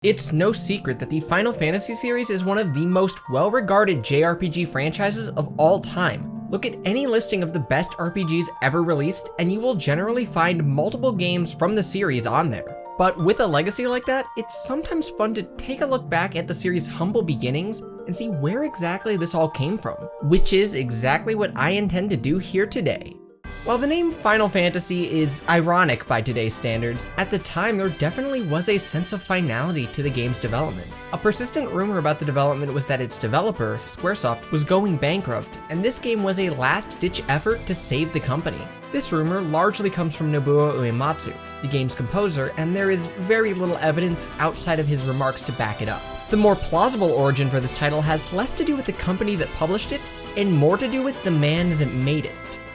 It's no secret that the Final Fantasy series is one of the most well-regarded JRPG franchises of all time. Look at any listing of the best RPGs ever released, and you will generally find multiple games from the series on there. But with a legacy like that, it's sometimes fun to take a look back at the series' humble beginnings and see where exactly this all came from, which is exactly what I intend to do here today. While the name Final Fantasy is ironic by today's standards, at the time there definitely was a sense of finality to the game's development. A persistent rumor about the development was that its developer, Squaresoft, was going bankrupt, and this game was a last-ditch effort to save the company. This rumor largely comes from Nobuo Uematsu, the game's composer, and there is very little evidence outside of his remarks to back it up. The more plausible origin for this title has less to do with the company that published it, and more to do with the man that made it.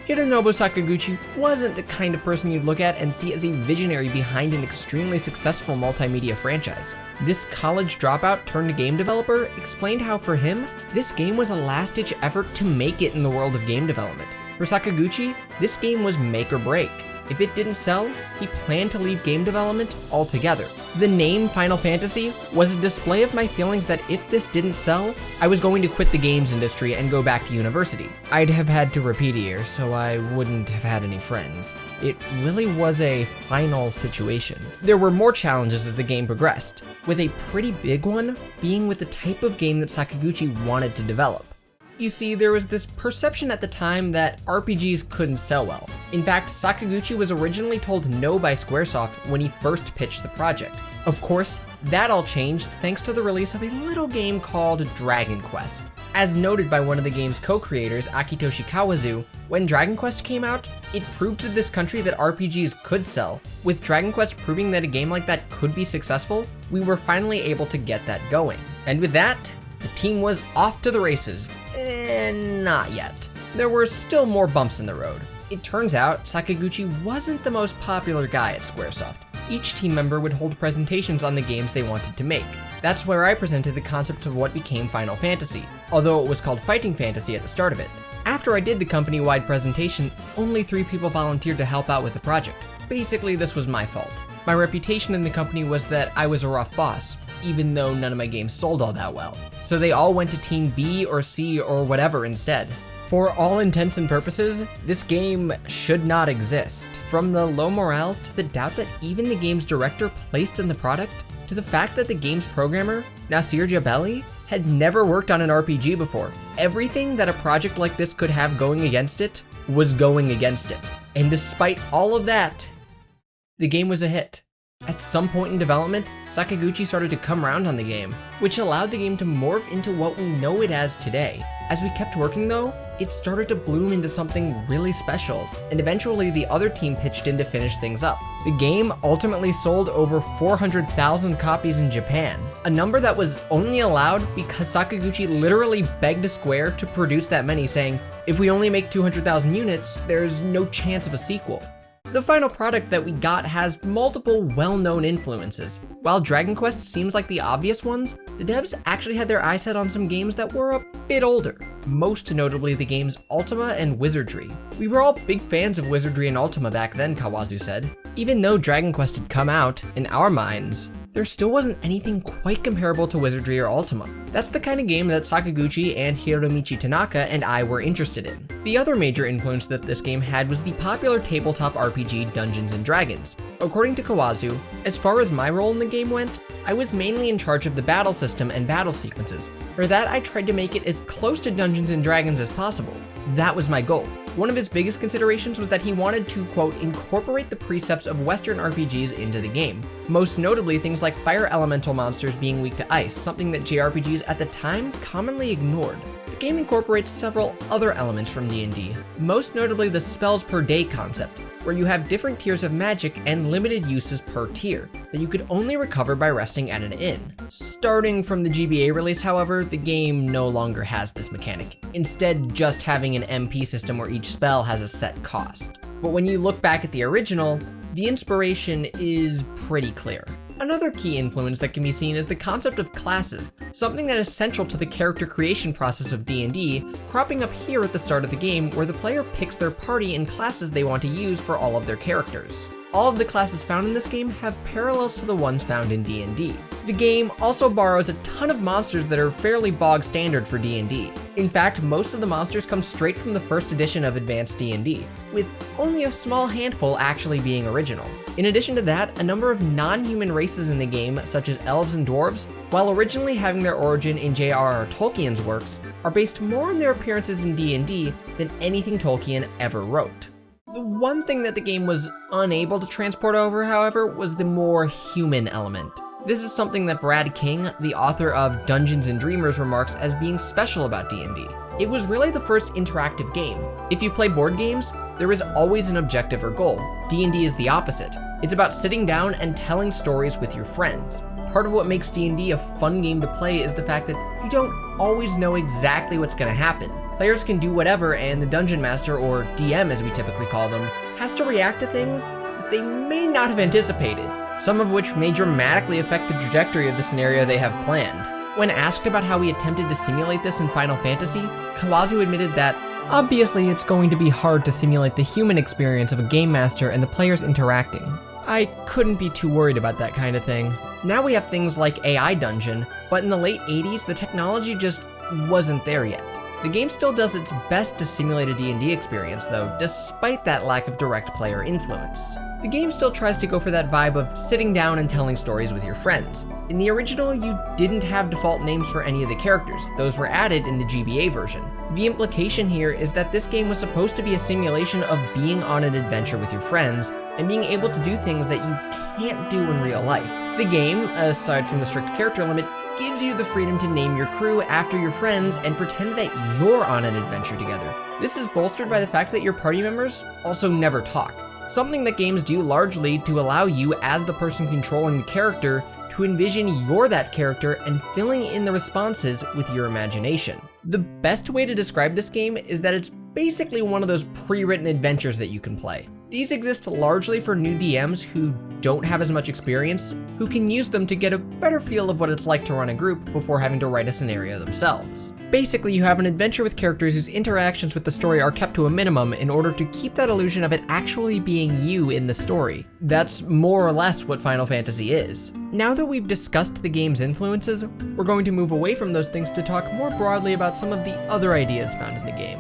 Hironobu Sakaguchi wasn't the kind of person you'd look at and see as a visionary behind an extremely successful multimedia franchise. This college dropout turned game developer explained how for him, this game was a last-ditch effort to make it in the world of game development. For Sakaguchi, this game was make or break. If it didn't sell, he planned to leave game development altogether. The name Final Fantasy was a display of my feelings that if this didn't sell, I was going to quit the games industry and go back to university. I'd have had to repeat a year, so I wouldn't have had any friends. It really was a final situation. There were more challenges as the game progressed, with a pretty big one being with the type of game that Sakaguchi wanted to develop. You see, there was this perception at the time that RPGs couldn't sell well. In fact, Sakaguchi was originally told no by Squaresoft when he first pitched the project. Of course, that all changed thanks to the release of a little game called Dragon Quest. As noted by one of the game's co-creators, Akitoshi Kawazu, when Dragon Quest came out, it proved to this country that RPGs could sell. With Dragon Quest proving that a game like that could be successful, we were finally able to get that going. And with that, the team was off to the races. Not yet. There were still more bumps in the road. It turns out Sakaguchi wasn't the most popular guy at Squaresoft. Each team member would hold presentations on the games they wanted to make. That's where I presented the concept of what became Final Fantasy, although it was called Fighting Fantasy at the start of it. After I did the company-wide presentation, only 3 people volunteered to help out with the project. Basically, this was my fault. My reputation in the company was that I was a rough boss, even though none of my games sold all that well. So they all went to Team B or C or whatever instead. For all intents and purposes, this game should not exist. From the low morale to the doubt that even the game's director placed in the product, to the fact that the game's programmer, Nasir Jabeli, had never worked on an RPG before. Everything that a project like this could have going against it was going against it. And despite all of that, the game was a hit. At some point in development, Sakaguchi started to come around on the game, which allowed the game to morph into what we know it as today. As we kept working though, it started to bloom into something really special, and eventually the other team pitched in to finish things up. The game ultimately sold over 400,000 copies in Japan, a number that was only allowed because Sakaguchi literally begged Square to produce that many, saying, "If we only make 200,000 units, there's no chance of a sequel." The final product that we got has multiple well-known influences. While Dragon Quest seems like the obvious ones, the devs actually had their eyes set on some games that were a bit older, most notably the games Ultima and Wizardry. We were all big fans of Wizardry and Ultima back then, Kawazu said. Even though Dragon Quest had come out, in our minds, there still wasn't anything quite comparable to Wizardry or Ultima. That's the kind of game that Sakaguchi and Hiromichi Tanaka and I were interested in. The other major influence that this game had was the popular tabletop RPG Dungeons & Dragons. According to Kawazu, as far as my role in the game went, I was mainly in charge of the battle system and battle sequences. For that, I tried to make it as close to Dungeons & Dragons as possible. That was my goal. One of his biggest considerations was that he wanted to, quote, incorporate the precepts of Western RPGs into the game. Most notably things like fire elemental monsters being weak to ice, something that JRPGs at the time commonly ignored. The game incorporates several other elements from D&D, most notably the spells per day concept, where you have different tiers of magic and limited uses per tier that you could only recover by resting at an inn. Starting from the GBA release, however, the game no longer has this mechanic, instead just having an MP system where each spell has a set cost. But when you look back at the original, the inspiration is pretty clear. Another key influence that can be seen is the concept of classes, something that is central to the character creation process of D&D, cropping up here at the start of the game where the player picks their party and classes they want to use for all of their characters. All of the classes found in this game have parallels to the ones found in D&D. The game also borrows a ton of monsters that are fairly bog standard for D&D. In fact, most of the monsters come straight from the first edition of Advanced D&D, with only a small handful actually being original. In addition to that, a number of non-human races in the game, such as elves and dwarves, while originally having their origin in J.R.R. Tolkien's works, are based more on their appearances in D&D than anything Tolkien ever wrote. The one thing that the game was unable to transport over, however, was the more human element. This is something that Brad King, the author of Dungeons & Dreamers, remarks as being special about D&D. It was really the first interactive game. If you play board games, there is always an objective or goal. D&D is the opposite. It's about sitting down and telling stories with your friends. Part of what makes D&D a fun game to play is the fact that you don't always know exactly what's going to happen. Players can do whatever, and the Dungeon Master, or DM as we typically call them, has to react to things that they may not have anticipated, some of which may dramatically affect the trajectory of the scenario they have planned. When asked about how he attempted to simulate this in Final Fantasy, Kawazu admitted that, "Obviously it's going to be hard to simulate the human experience of a game master and the players interacting. I couldn't be too worried about that kind of thing." Now we have things like AI Dungeon, but in the late 80s the technology just wasn't there yet. The game still does its best to simulate a D&D experience though, despite that lack of direct player influence. The game still tries to go for that vibe of sitting down and telling stories with your friends. In the original, you didn't have default names for any of the characters. Those were added in the GBA version. The implication here is that this game was supposed to be a simulation of being on an adventure with your friends and being able to do things that you can't do in real life. The game, aside from the strict character limit, gives you the freedom to name your crew after your friends and pretend that you're on an adventure together. This is bolstered by the fact that your party members also never talk, something that games do largely to allow you, as the person controlling the character, to envision you're that character and filling in the responses with your imagination. The best way to describe this game is that it's basically one of those pre-written adventures that you can play. These exist largely for new DMs who don't have as much experience, who can use them to get a better feel of what it's like to run a group before having to write a scenario themselves. Basically, you have an adventure with characters whose interactions with the story are kept to a minimum in order to keep that illusion of it actually being you in the story. That's more or less what Final Fantasy is. Now that we've discussed the game's influences, we're going to move away from those things to talk more broadly about some of the other ideas found in the game.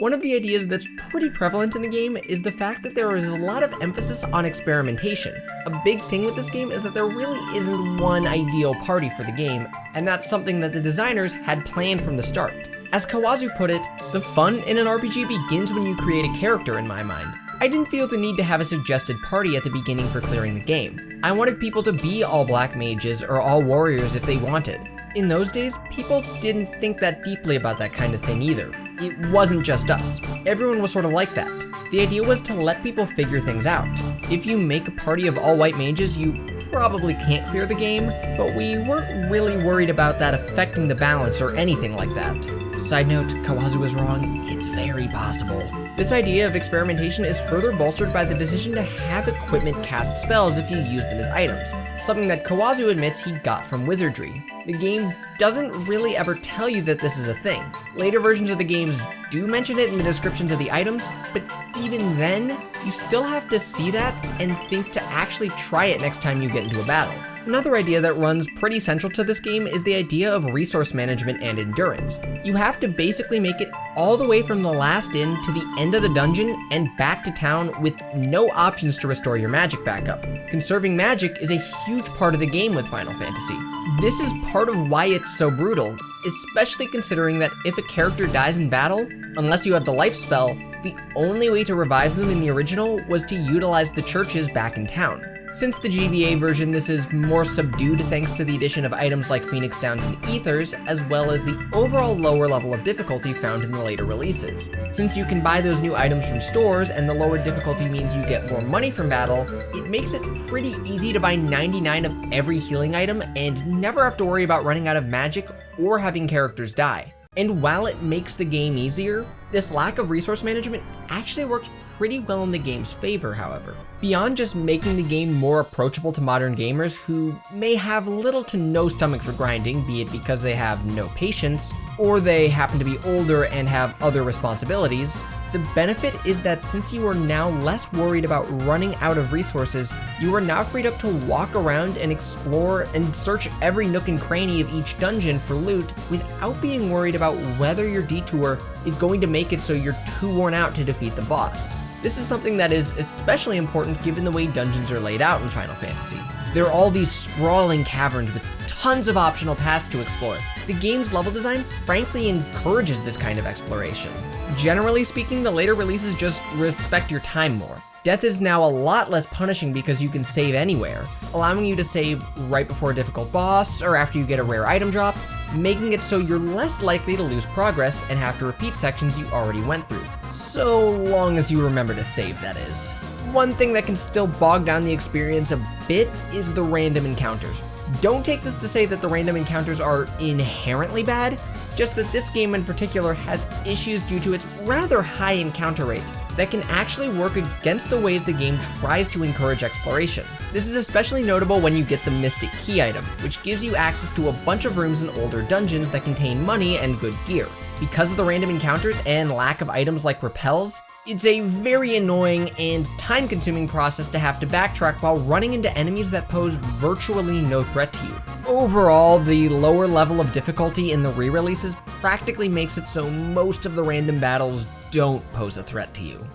One of the ideas that's pretty prevalent in the game is the fact that there is a lot of emphasis on experimentation. A big thing with this game is that there really isn't one ideal party for the game, and that's something that the designers had planned from the start. As Kawazu put it, the fun in an RPG begins when you create a character, in my mind. I didn't feel the need to have a suggested party at the beginning for clearing the game. I wanted people to be all black mages or all warriors if they wanted. In those days, people didn't think that deeply about that kind of thing either. It wasn't just us. Everyone was sort of like that. The idea was to let people figure things out. If you make a party of all white mages, you probably can't clear the game, but we weren't really worried about that affecting the balance or anything like that. Side note, Kawazu was wrong, it's very possible. This idea of experimentation is further bolstered by the decision to have equipment cast spells if you use them as items, something that Kawazu admits he got from wizardry. The game doesn't really ever tell you that this is a thing. Later versions of the games do mention it in the descriptions of the items, but even then, you still have to see that and think to actually try it next time you get into a battle. Another idea that runs pretty central to this game is the idea of resource management and endurance. You have to basically make it all the way from the last inn to the end of the dungeon and back to town with no options to restore your magic back up. Conserving magic is a huge part of the game with Final Fantasy. This is part of why it's so brutal, especially considering that if a character dies in battle, unless you have the life spell, the only way to revive them in the original was to utilize the churches back in town. Since the GBA version, this is more subdued thanks to the addition of items like Phoenix Downs and Ethers, as well as the overall lower level of difficulty found in the later releases. Since you can buy those new items from stores, and the lower difficulty means you get more money from battle, it makes it pretty easy to buy 99 of every healing item and never have to worry about running out of magic or having characters die. And while it makes the game easier, this lack of resource management actually works pretty well in the game's favor, however. Beyond just making the game more approachable to modern gamers who may have little to no stomach for grinding, be it because they have no patience, or they happen to be older and have other responsibilities, The benefit is that since you are now less worried about running out of resources, you are now freed up to walk around and explore and search every nook and cranny of each dungeon for loot without being worried about whether your detour is going to make it so you're too worn out to defeat the boss. This is something that is especially important given the way dungeons are laid out in Final Fantasy. There are all these sprawling caverns with tons of optional paths to explore. The game's level design frankly encourages this kind of exploration. Generally speaking, the later releases just respect your time more. Death is now a lot less punishing because you can save anywhere, allowing you to save right before a difficult boss or after you get a rare item drop, making it so you're less likely to lose progress and have to repeat sections you already went through. So long as you remember to save, that is. One thing that can still bog down the experience a bit is the random encounters. Don't take this to say that the random encounters are inherently bad, just that this game in particular has issues due to its rather high encounter rate that can actually work against the ways the game tries to encourage exploration. This is especially notable when you get the Mystic Key item, which gives you access to a bunch of rooms in older dungeons that contain money and good gear. Because of the random encounters and lack of items like repels, it's a very annoying and time-consuming process to have to backtrack while running into enemies that pose virtually no threat to you. Overall, the lower level of difficulty in the re-releases practically makes it so most of the random battles don't pose a threat to you.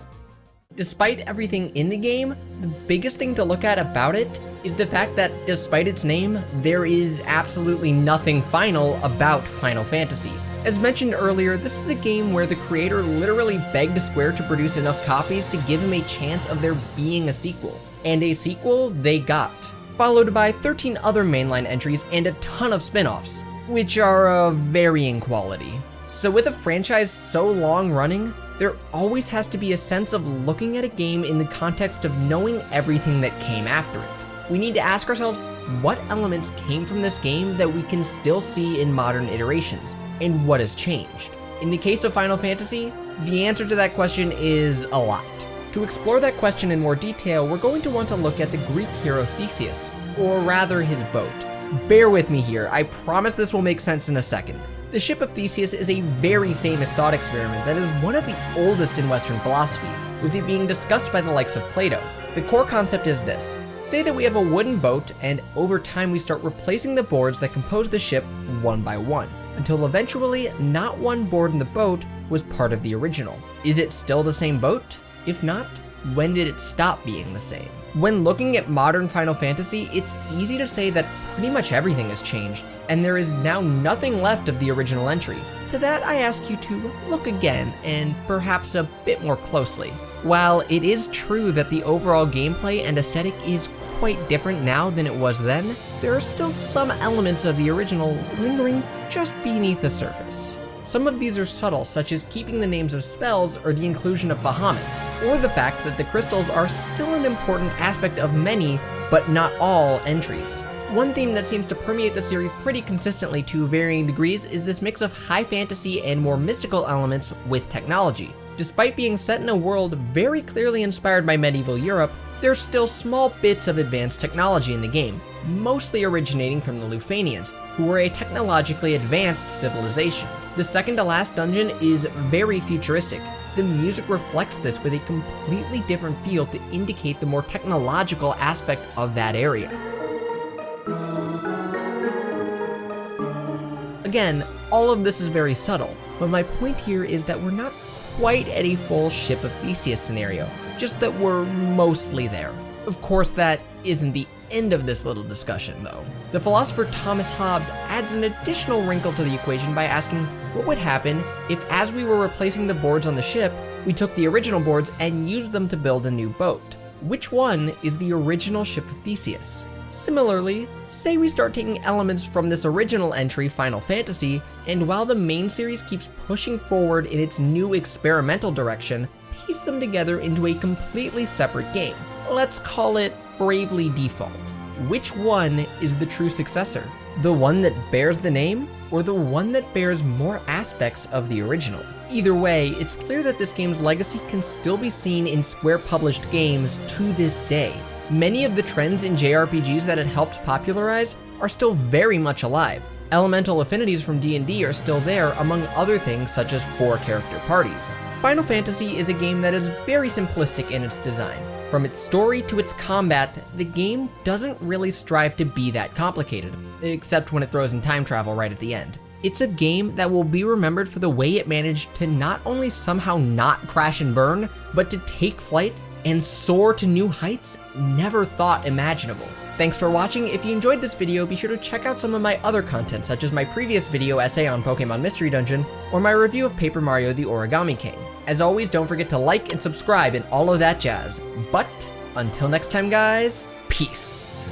Despite everything in the game, the biggest thing to look at about it is the fact that despite its name, there is absolutely nothing final about Final Fantasy. As mentioned earlier, this is a game where the creator literally begged Square to produce enough copies to give him a chance of there being a sequel. And a sequel they got, followed by 13 other mainline entries and a ton of spin-offs, which are of varying quality. So with a franchise so long running, there always has to be a sense of looking at a game in the context of knowing everything that came after it. We need to ask ourselves what elements came from this game that we can still see in modern iterations, and what has changed. In the case of Final Fantasy, the answer to that question is a lot. To explore that question in more detail, we're going to want to look at the Greek hero Theseus, or rather his boat. Bear with me here, I promise this will make sense in a second. The ship of Theseus is a very famous thought experiment that is one of the oldest in Western philosophy, with it being discussed by the likes of Plato. The core concept is this. Say that we have a wooden boat, and over time we start replacing the boards that compose the ship one by one, until eventually not one board in the boat was part of the original. Is it still the same boat? If not, when did it stop being the same? When looking at modern Final Fantasy, it's easy to say that pretty much everything has changed, and there is now nothing left of the original entry. To that, I ask you to look again, and perhaps a bit more closely. While it is true that the overall gameplay and aesthetic is quite different now than it was then, there are still some elements of the original lingering just beneath the surface. Some of these are subtle, such as keeping the names of spells or the inclusion of Bahamut, or the fact that the crystals are still an important aspect of many, but not all, entries. One theme that seems to permeate the series pretty consistently to varying degrees is this mix of high fantasy and more mystical elements with technology. Despite being set in a world very clearly inspired by medieval Europe, there's still small bits of advanced technology in the game, mostly originating from the Lufanians, who were a technologically advanced civilization. The second to last dungeon is very futuristic. The music reflects this with a completely different feel to indicate the more technological aspect of that area. Again, all of this is very subtle, but my point here is that we're not quite at a full Ship of Theseus scenario, just that we're mostly there. Of course, that isn't the end of this little discussion, though. The philosopher Thomas Hobbes adds an additional wrinkle to the equation by asking what would happen if, as we were replacing the boards on the ship, we took the original boards and used them to build a new boat. Which one is the original Ship of Theseus? Similarly, say we start taking elements from this original entry, Final Fantasy, and while the main series keeps pushing forward in its new experimental direction, piece them together into a completely separate game. Let's call it Bravely Default. Which one is the true successor? The one that bears the name, or the one that bears more aspects of the original? Either way, it's clear that this game's legacy can still be seen in Square-published games to this day. Many of the trends in JRPGs that it helped popularize are still very much alive. Elemental affinities from D&D are still there, among other things such as 4-character parties. Final Fantasy is a game that is very simplistic in its design. From its story to its combat, the game doesn't really strive to be that complicated, except when it throws in time travel right at the end. It's a game that will be remembered for the way it managed to not only somehow not crash and burn, but to take flight and soar to new heights never thought imaginable. Thanks for watching. If you enjoyed this video, be sure to check out some of my other content, such as my previous video essay on Pokemon Mystery Dungeon, or my review of Paper Mario: The Origami King. As always, don't forget to like and subscribe and all of that jazz. But until next time, guys, peace.